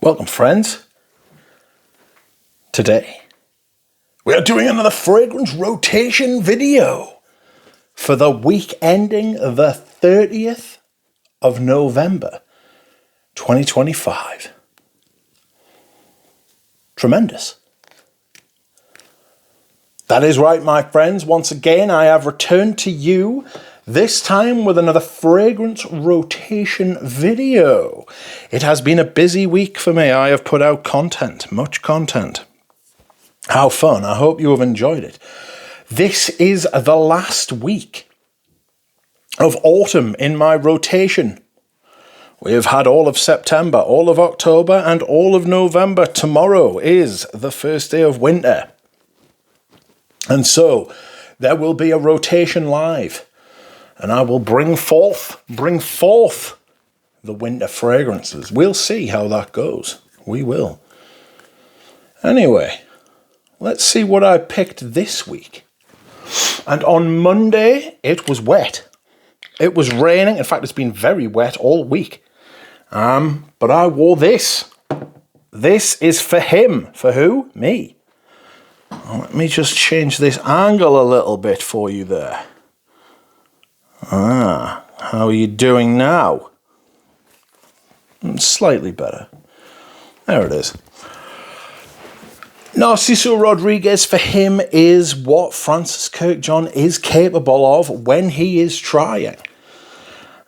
Welcome, friends. Today, we are doing another fragrance rotation video for the week ending the 30th of November, 2025. Tremendous. That is right, my friends. Once again, I have returned to you, this time with another fragrance rotation video. It has been a busy week for me. I have put out content, much content. How fun. I hope you have enjoyed it. This is the last week of autumn in my rotation. We have had all of September, all of October, and all of November. Tomorrow is the first day of winter. And so there will be a rotation live. And I will bring forth the winter fragrances. We'll see how that goes. We will. Anyway, let's see what I picked this week. And on Monday, it was wet. It was raining. In fact, it's been very wet all week. But I wore this. This is for him. For who? Me. Let me just change this angle a little bit for you there. How are you doing now? Slightly better. There it is. Narciso Rodriguez, for him, is what Francis Kirkjohn is capable of when he is trying.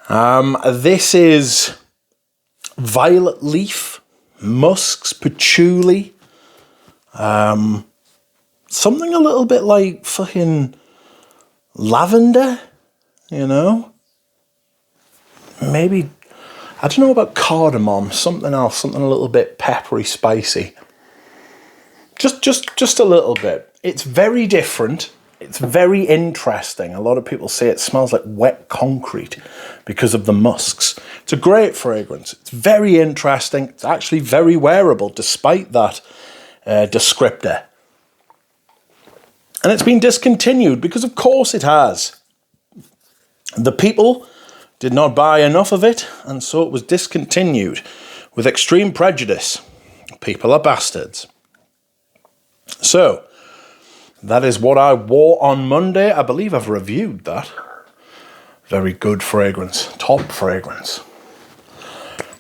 This is violet leaf, musks, patchouli, something a little bit like fucking lavender. You know, maybe, I don't know about cardamom, something else, something a little bit peppery, spicy. Just a little bit. It's very different. It's very interesting. A lot of people say it smells like wet concrete because of the musks. It's a great fragrance. It's very interesting. It's actually very wearable despite that descriptor. And it's been discontinued because of course it has. The people did not buy enough of it, and so it was discontinued with extreme prejudice. People are bastards. So, that is what I wore on Monday. I believe I've reviewed that. Very good fragrance, top fragrance.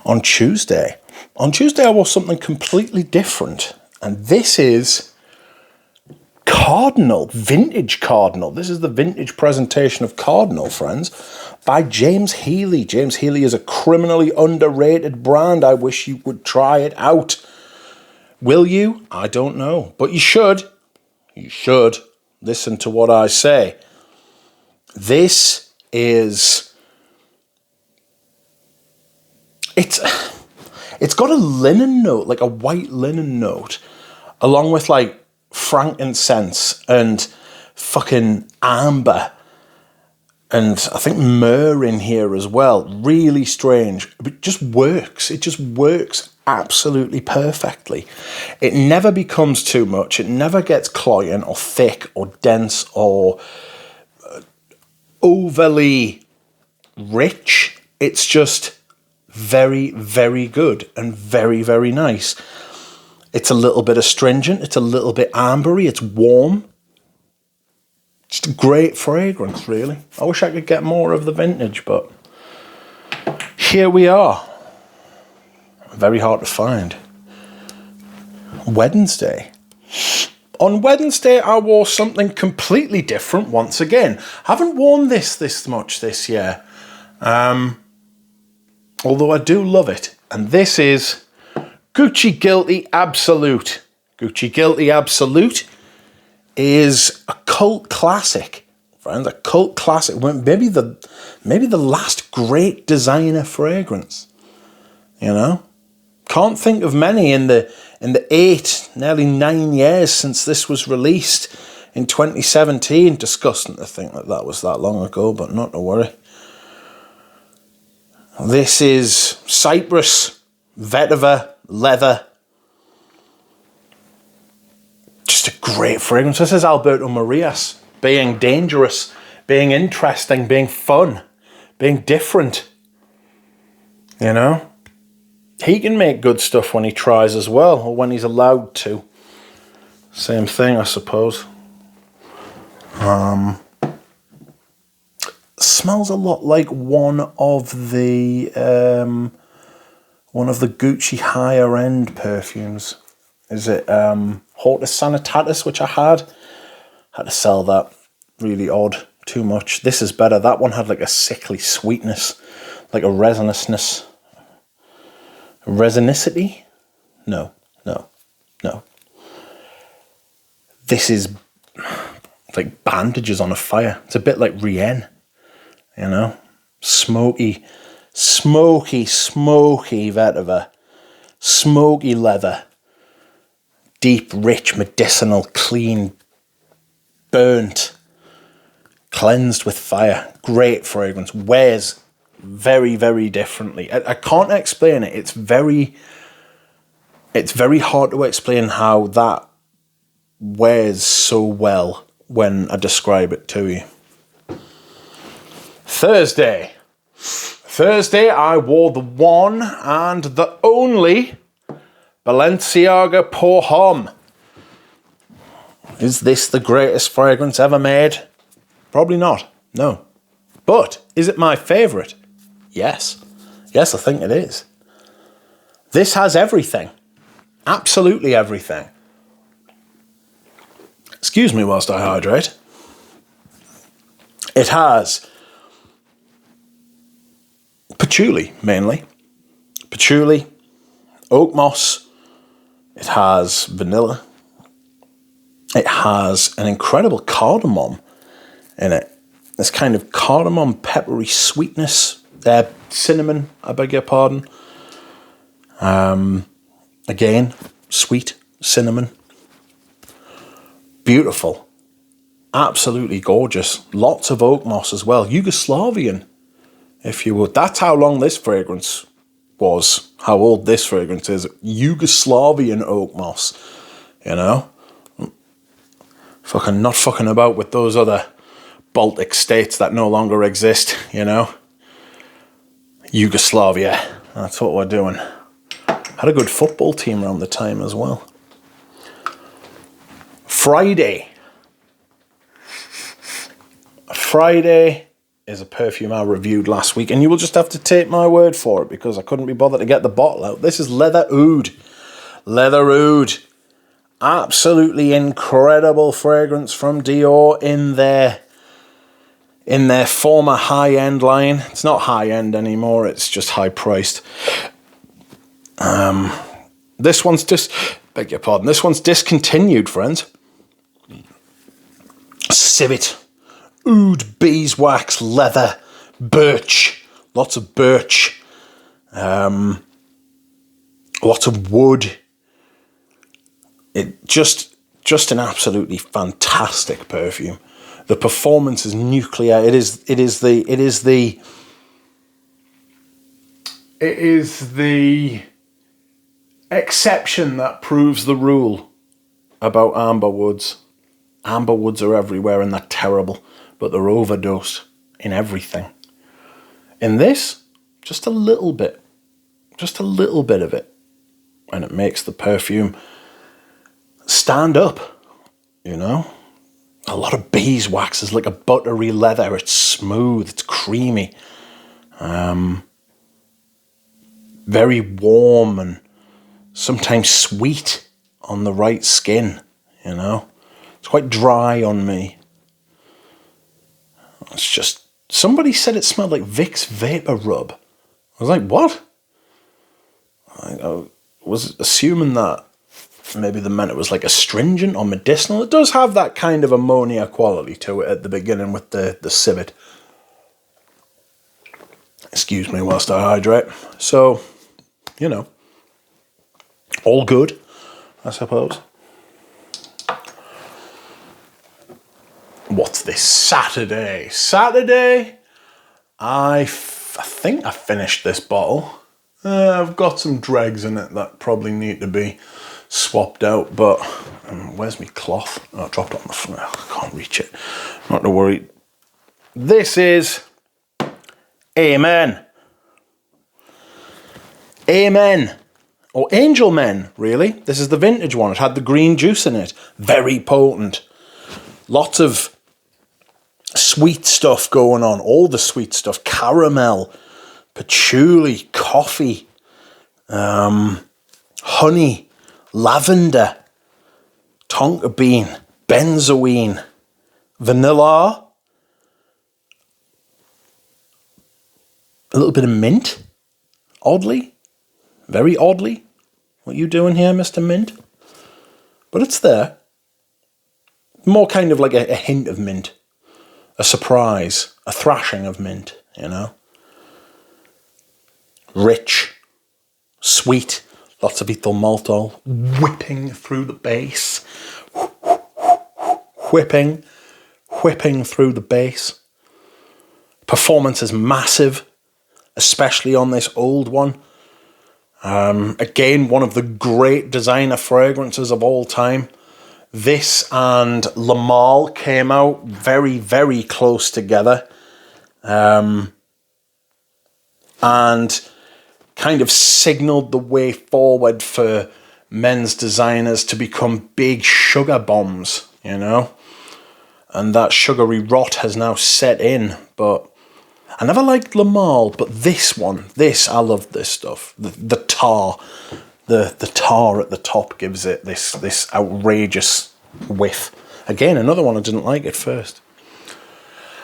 On Tuesday I wore something completely different, and this is Cardinal, vintage Cardinal. This is the vintage presentation of Cardinal, friends, by James Healey. James Healey is a criminally underrated brand. I wish you would try it out. Will you? I don't know. But you should. You should listen to what I say. This is... It's got a linen note, like a white linen note, along with like frankincense and fucking amber and I think myrrh in here as well. Really strange, but it just works. It just works absolutely perfectly. It never becomes too much. It never gets cloying or thick or dense or overly rich. It's just very, very good and very, very nice. It's a little bit astringent. It's a little bit ambery. It's warm. Just a great fragrance, really. I wish I could get more of the vintage, but here we are. Very hard to find. Wednesday. On Wednesday, I wore something completely different once again. I haven't worn this much this year. Although I do love it. And this is Gucci Guilty Absolute. Gucci Guilty Absolute is a cult classic, friends. A cult classic. Maybe the last great designer fragrance. You know, can't think of many in the nearly 9 years since this was released in 2017. Disgusting to think that was that long ago, but not to worry. This is Cyprus, vetiver, leather. Just a great fragrance. This is Alberto Marias, being dangerous, being interesting, being fun, being different. You know? He can make good stuff when he tries as well, or when he's allowed to. Same thing, I suppose. Smells a lot like one of the Gucci higher end perfumes. Is it Hortus Sanitatis, which I had to sell that. Really odd, too much. This is better. That one had like a sickly sweetness, like a resinicity. No. This is like bandages on a fire. It's a bit like Rien, you know? Smoky vetiver. Smoky leather. Deep, rich, medicinal, clean, burnt, cleansed with fire. Great fragrance. Wears very, very differently. I can't explain it. It's very hard to explain how that wears so well when I describe it to you. Thursday, I wore the one and the only Balenciaga Pour Homme. Is this the greatest fragrance ever made? Probably not, no. But is it my favourite? Yes. Yes, I think it is. This has everything. Absolutely everything. Excuse me whilst I hydrate. It has patchouli, mainly. Patchouli, oak moss. It has vanilla. It has an incredible cardamom in it. This kind of cardamom peppery sweetness. Cinnamon, I beg your pardon. Again, sweet cinnamon. Beautiful. Absolutely gorgeous. Lots of oak moss as well. Yugoslavian, if you would. That's how long this fragrance was. How old this fragrance is. Yugoslavian oak moss. You know? Not fucking about with those other Baltic states that no longer exist, you know? Yugoslavia. That's what we're doing. Had a good football team around the time as well. Friday is a perfume I reviewed last week, and you will just have to take my word for it because I couldn't be bothered to get the bottle out. This is Leather Oud. Leather Oud. Absolutely incredible fragrance from Dior in their former high-end line. It's not high-end anymore, it's just high-priced. This one's beg your pardon, this one's discontinued, friends. Civet, oud, beeswax, leather, birch, lots of birch, lots of wood. It just an absolutely fantastic perfume. The performance is nuclear. It is the exception that proves the rule about amber woods. Amber woods are everywhere and they're terrible, but they're overdosed in everything. In this, just a little bit of it, and it makes the perfume stand up, you know? A lot of beeswax is like a buttery leather. It's smooth, it's creamy. Very warm and sometimes sweet on the right skin, you know? It's quite dry on me. It's just, somebody said it smelled like Vicks Vapor Rub. I was like, what? I was assuming that maybe they meant it was like astringent or medicinal. It does have that kind of ammonia quality to it at the beginning with the civet. Excuse me whilst I hydrate. So, you know, all good, I suppose. What's this? Saturday. I think I finished this bottle. I've got some dregs in it that probably need to be swapped out, but where's my cloth? Oh, I dropped it on the floor. I can't reach it. Not to worry. This is Amen. Amen. Or Angel Men, really. This is the vintage one. It had the green juice in it. Very potent. Lots of sweet stuff going on. All the sweet stuff. Caramel, patchouli, coffee, honey, lavender, tonka bean, benzoin, vanilla, a little bit of mint, oddly, very oddly. What are you doing here, Mr. Mint? But it's there. More kind of like a hint of mint, a surprise, a thrashing of mint, you know. Rich, sweet, lots of ethyl maltol, whipping through the base. Whipping through the base. Performance is massive, especially on this old one. Again, one of the great designer fragrances of all time. This and Le Male came out very, very close together. And kind of signaled the way forward for men's designers to become big sugar bombs, you know? And that sugary rot has now set in, but I never liked Le Male, but this one, I love this stuff. The tar, the tar at the top gives it this outrageous whiff. Again, another one I didn't like at first.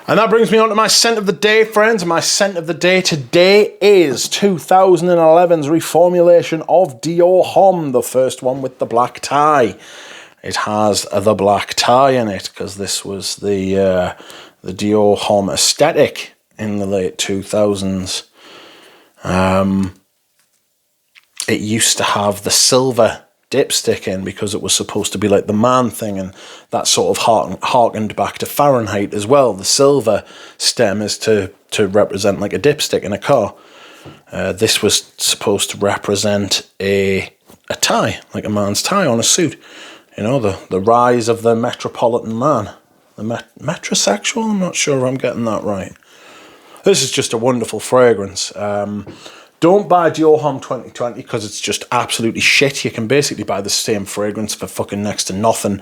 And that brings me on to my scent of the day, friends. My scent of the day today is 2011's reformulation of Dior Homme, the first one with the black tie. It has the black tie in it because this was the Dior Homme aesthetic in the late 2000s. It used to have the silver dipstick in because it was supposed to be like the man thing, and that sort of harkened back to Fahrenheit as well. The silver stem is to represent like a dipstick in a car. This was supposed to represent a tie, like a man's tie on a suit. You know, the rise of the metropolitan man. The metrosexual? I'm not sure if I'm getting that right. This is just a wonderful fragrance. Don't buy Dior Homme 2020 because it's just absolutely shit. You can basically buy the same fragrance for fucking next to nothing.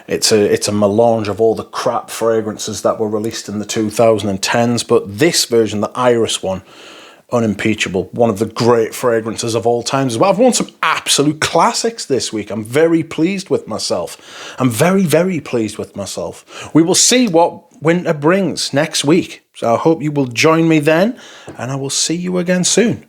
It's a melange of all the crap fragrances that were released in the 2010s. But this version, the Iris one, unimpeachable. One of the great fragrances of all times as well. I've worn some absolute classics this week. I'm very pleased with myself. I'm very, very pleased with myself. We will see what winter brings next week. So I hope you will join me then, and I will see you again soon.